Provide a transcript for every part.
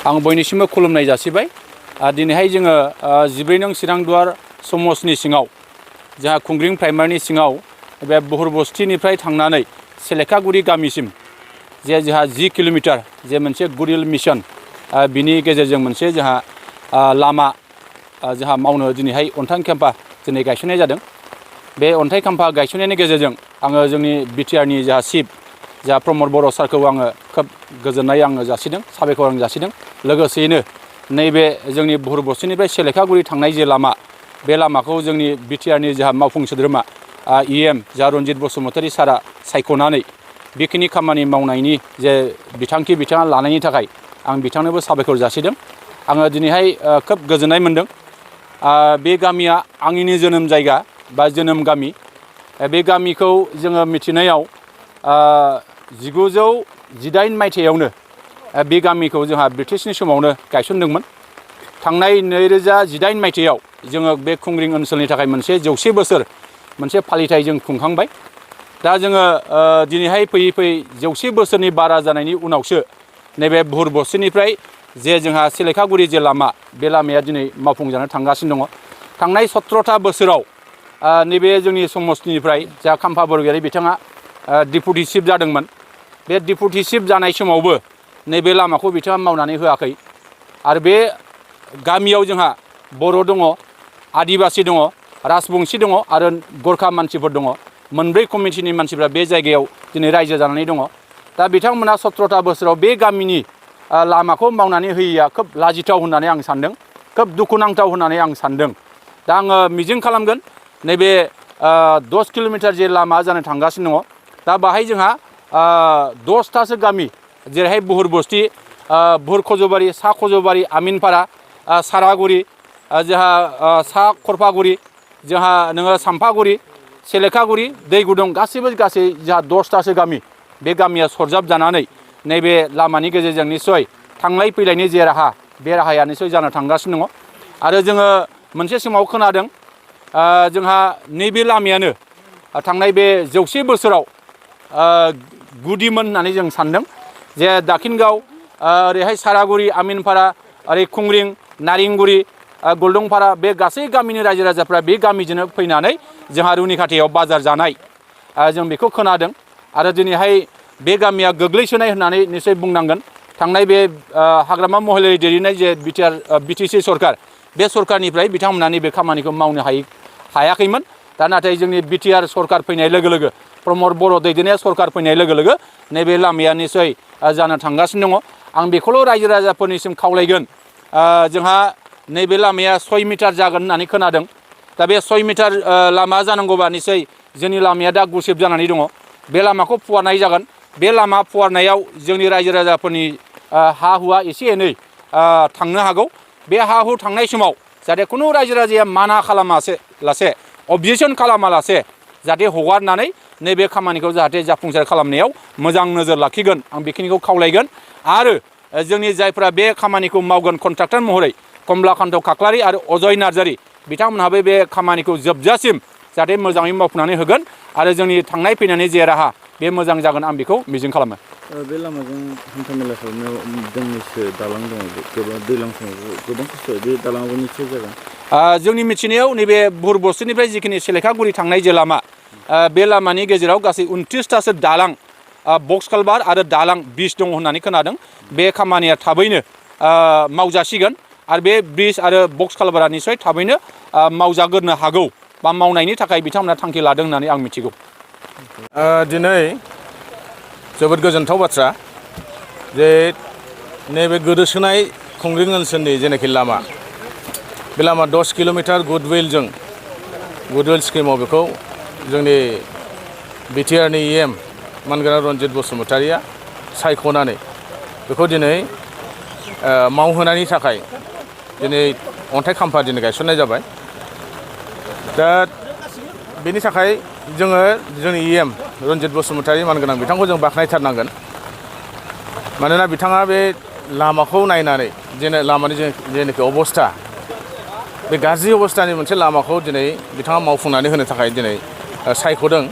आं बयनिसिमबो खुलुमनाय जासिबाय। दिनैहाय जोङो 14 नं चिरांदुवार समसनि सिङाव जोंहा खुंग्रिं प्राइमारिनि सिङाव बे बुहुरबस्तिनिफ्राय थांनानै सेलेखागुरि गामिसिम जे जोंहा 10 किल'मिटार जे मोनसे गुरिल मिशन बिनि गेजेरजों मोनसे जोंहा लामा जोंहा मावनो दिनैहाय अन्थाइ खाम्फा दिनै गायसननाय जादों। बे अन्थाइ खाम्फा गायसननायनि गेजेरजों आङो जोंनि बिटिआरनि जोंहा चिफ जोंहा प्रमद बर' सारखौ आङो खोब गोजोननाय आङो जासिदों, साबायखर आं जासिदों। लोगोसेयैनो नैबे जोंनि बुहुरबस्तिनिफ्राय सेलेखागुरि थांनाय जे लामा, बे लामाखौ जोंनि बिटिआरनि जोंहा मावफुं सोद्रोमा EM जोंहा रन्जित बसुमतारी सारा सायख'नानै बेखिनि खामानि मावनायनि जे बिथांखि बिथाङा लानायनि थाखाय आं बिथांनोबो साबायखर जासिदों। आङो दिनैहाय खोब गोजोननाय मोनदों। बे गामिया आंनिनो जोनोम जायगा बा जोनोम गामि। बे गामिखौ जोङो मिथिनायाव 1918 मायथाइयावनो बे गामिखौ जोंहा ब्रिटिशनि समावनो गायसनदोंमोन। थांनाय 2018 मायथाइयाव जोङो बे खुंग्रिं ओनसोलनि थाखाय मोनसे 100 बोसोर मोनसे फालिथाय जों खुंखांबाय। दा जोङो दिनैहाय फैयै फैयै 100 बोसोरनि बारा जानायनि उनावसो नैबे बुहुरबस्तिनिफ्राय जे जोंहा सेलेखागुरि जे लामा, बे लामाया दिनै मावफुंजानो थांगासिनो दङ। थांनाय 17था बोसोराव नैबे जोंनि समस्तिनिफ्राय जा खाम्फा बरगयारि बिथाङा डिपुटि चिफ जादोंमोन। बे डिपुटि चिफ जानाय समावबो नैबे लामाखौ बिथाङा मावनानै होआखै। आरो बे गामियाव जोंहा बर' दङ, आदिबासि दङ, राजबंसि दङ आरो गरखा मानसिफोर दङ। मोनब्रै कमिटिनि मानसिफ्रा बे जायगायाव दिनै रायजो जानानै दङ। दा बिथांमोना 17था बोसोराव बे गामिनि लामाखौ मावनानै होयैया खोब लाजिथाव होननानै आं सानदों, खोब दुखुनांथाव होननानै आं सानदों। दा आङो मिजिं खालामगोन नैबे 10 किल'मिटार जे लामा जानो थांगासिनो दङ। दा बाहाय जोंहा 10थासो गामि, जेरैहाय बुहुरबस्ति, बुहुर खजबारि, सा खजबारि, आमिनपारा, सारागुरि, जोंहा सा खरफागुरि, जोंहा नोङो सामफागुरि, सेलेखागुरि, दै गुदुं गासै जोंहा 10थासो गामि। बे गामिया सरजाब जानानै नैबे लामानि गेजेरजों निस्सय थांलाय फैलायनि जे राहा, बे राहाया निस्सय जानो थांगासिनो दङ। आरो जोङो मोनसे समाव खोनादों जोंहा नैबे लामायानो थांनाय बे 100 बोसोराव गुदिमोन होननानै जों सानदों। जे दाखिनगाव, ओरैहाय सारागुरि, आमिनपारा, ओरै खुंग्रिं, नारेंगुरि, गलदंपारा, बे गासै गामिनि रायजो राजाफ्रा बे गामिजोंनो फैनानै जोंहा रुनिखाथायाव बाजार जानाय जों बेखौ खोनादों। आरो दिनैहाय बे गामिया गोग्लैसोनाय होननानै निस्सय बुंनांगोन। थांनाय बे हाग्रामा महिलारि दैदेननाय जे बिटिसि सरकार, बे सरकारनिफ्राय बिथांमोना नैबे खामानिखौ मावनो हायाखैमोन। दा नाथाय जोंनि बिटिआर सरकार फैनाय लोगो लोगो, प्रमद बर' दैदेननाय सरकार फैनाय लोगो लोगो नैबे लामाया निस्सय जानो थांगासिनो दङ। आं बेखौल' रायजो राजाफोरनिसिम खावलायगोन, जोंहा नैबे लामाया 6 मिटार जागोन होननानै खोनादों। दा बे 6 मिटार लामा जानांगौबा निस्सय जोंनि लामाया दा गुसेब जानानै दङ। बे लामाखौ फुवारनाय जागोन। बे लामा फुवारनायाव जोंनि रायजो राजाफोरनि हा हुआ एसे एनै थांनो हागौ। बे हा हु थांनाय समाव जाहाथे खुनु रायजो राजाया माना खालामालासे, अबजेक्सन खालामालासे जाहाथे हगारनानै नैबे खामानिखौ जाहाथे जाफुंसार खालामनायाव मोजां नोजोर लाखिगोन, आं बेखिनिखौ खावलायगोन। आरो जोंनि जायफ्रा बे खामानिखौ मावगोन कन्ट्राक्टर महरै, कमलाकान्त खाख्लारि आरो अजय नार्जारि, बिथांमोनहाबो बे खामानिखौ जोबजासिम जाहाथे मोजाङै मावफुंनानै होगोन आरो जोंनि थांनाय फैनायनि जे राहा, बे मोजां जागोन, आं बेखौ मिजिं खालामो। बे लामाजों हान्थामेला खालामनायाव दोंनैसो दालां दङ, गोबां दैज्लां समाव गोबां खस्थ', बे दालाङाबो निस्सय जागोन। जोंनि मिथिनायाव नैबे बुहुरबस्तिनिफ्राय जिखिनि सेलेखागुरि थांनाय जे लामा, बे लामानि गेजेराव गासै 29थासो दालां, बक्स कालभार आरो दालां ब्रिज दङ होननानै खोनादों। बे खामानिया थाबैनो मावजासिगोन आरो बे ब्रिज आरो बक्स कालभारा निस्सय थाबैनो मावजागोरनो हागौ बा मावनायनि थाखाय बिथांमोना थांखि लादों होननानै आं मिथिगौ। दिनै जोबोद गोजोनथाव बाथ्रा जे नैबे गोदोसोनाय खुंग्रिं ओनसोलनि जेनाखि लामा, बे लामा 10 किल'मिटार गुडविल स्किमाव बेखौ जोंनि बिटिआरनि EM मानगोनां रन्जित बसुमतारीया सायख'नानै बेखौ दिनै मावहोनायनि थाखाय दिनै अन्थाइ खाम्फा दिनै गायसननाय जाबाय। दा बेनि थाखाय जोङो जोंनि EM रन्जित बसुमतारी मानगोनां बिथांखौ जों बाख्नायथारनांगोन। मानोना बिथाङा बे लामाखौ नायनानै लामानि जेनाखि अबस्था, बे गाज्रि अबस्थानि मोनसे लामाखौ दिनै बिथाङा मावफुंनानै होनो थाखाय दिनै सायख'दों।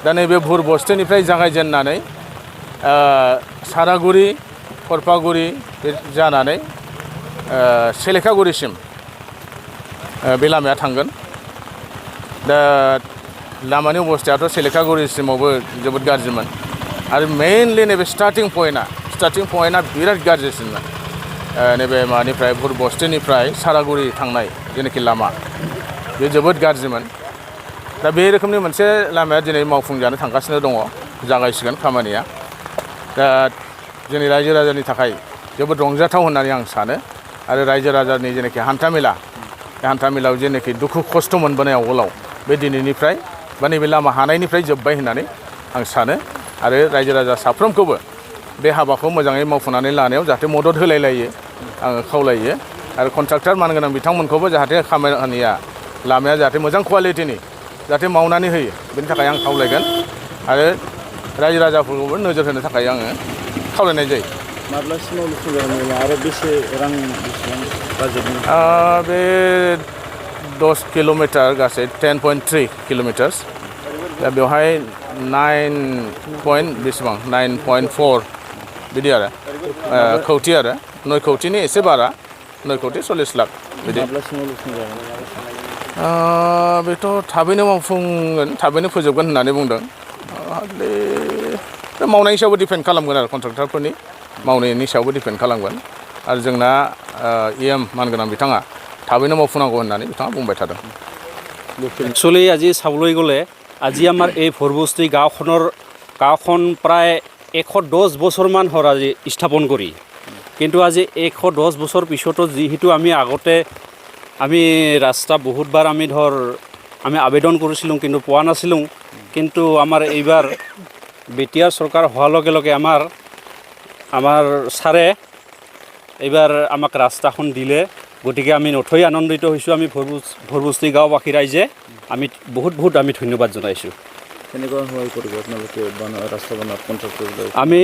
दा नैबे बुहुरबस्तिनिफ्राय जागायजेननानै सारागुरि, खरपागुरि जानानै सेलेखागुरिसिम बे लामाया थांगोन दा लामानि अबस्थायाथ' सेलेखागुरिसिमावबो जोबोद गाज्रिमोन आरो मेइनलि नैबे स्टार्टिं पइन्टआ बिराद गाज्रिसिनमोन नैबे मानिफ्राय बस्तिनिफ्राय सारागुरि थांनाय जेनाखि लामा बे जोबोद गाज्रिमोन दा बे रोखोमनि मोनसे लामाया दिनै मावफुंजानो थांगासिनो दङ जागायसिगोन खामानिया दा जोंनि रायजो राजानि थाखाय जोबोद रंजाथाव होननानै आं सानो आरो रायजो राजानि जेनाखि हान्थामेला बे हान्थामेलायाव जेनाखि दुखु खस्थ' मोनबोनाय आवगोलाव बे दिनैनिफ्राय बा नैबे लामा हानायनिफ्राय जोब्बाय होननानै आं सानो आरो रायजो राजा साफ्रोमखौबो बे हाबाखौ मोजाङै मावफुंनानै लानायाव जाहाथे मदद होलायलायो आङो खावलायो आरो कन्ट्राक्टर मानगोनां बिथांमोनखौबो जाहाथे खामानिया लामाया जाहाथे मोजां कुवालिटिनि जाहाथे मावनानै होयो बेनि थाखाय आं खावलायगोन आरो रायजो राजाफोरखौबो नोजोर होनो थाखाय आङो खावलायनाय जायो माब्लासिमाव लुफुंजागोन आरो बेसे रां बेसेबां बाजेटनि बे 10 किल'मिटार गासै 10.3 किल'मिटार्स दा बेवहाय 9.4 बिदि आरो कौटि आरो 9 कौटिनि एसे बारा 9 कौटि 40 लाख बिदि माब्लासिमाव लुफुंजागोन बेथ' थाबैनो मावफुंगोन थाबैनो फोजोबगोन होननानै बुंदों बे मावनायनि सायावबो दिपेन्ड खालामगोन आरो कन्ट्राक्टरफोरनि मावनायनि सायावबो दिपेन्ड खालामगोन आरो जोंना EM मानगोनां बिथाङा थाबैनो मावफुंनांगौ होननानै बिथाङा बुंबाय थादों একচুৱেলি আজি চাবলৈ গ'লে আজি আমাৰ এই ভৰবস্তি গাঁওখন প্ৰায় 110 বছৰমান হ'ল আজি স্থাপন কৰি কিন্তু আজি 110 বছৰ পিছতো যিহেতু আমি আগতে আমি ৰাস্তা বহুতবাৰ আমি আবেদন কৰিছিলোঁ কিন্তু পোৱা নাছিলোঁ কিন্তু আমাৰ এইবাৰ বিটিআৰ চৰকাৰ হোৱাৰ লগে লগে আমাৰ ছাৰে এইবাৰ আমাক ৰাস্তাখন দিলে গতিকে আমি নথৈ আনন্দিত হৈছোঁ আমি ভৰবস্তি গাঁওবাসী ৰাইজে আমি বহুত আমি ধন্যবাদ জনাইছোঁ কেনেকুৱা সহায় কৰিব আপোনালোকে ৰাস্তা বনোৱাত কণ্ট্ৰেক্টৰ আমি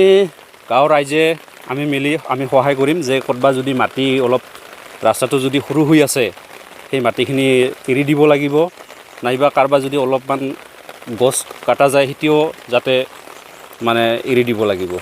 গাঁৱৰ ৰাইজে আমি মিলি আমি সহায় কৰিম যে ক'ৰবাত যদি মাটি অলপ ৰাস্তাটো যদি সৰু হৈ আছে সেই মাটিখিনি এৰি দিব লাগিব নাইবা কাৰোবাৰ যদি অলপমান গছ কাটা যায় সেইটোও যাতে মানে এৰি দিব লাগিব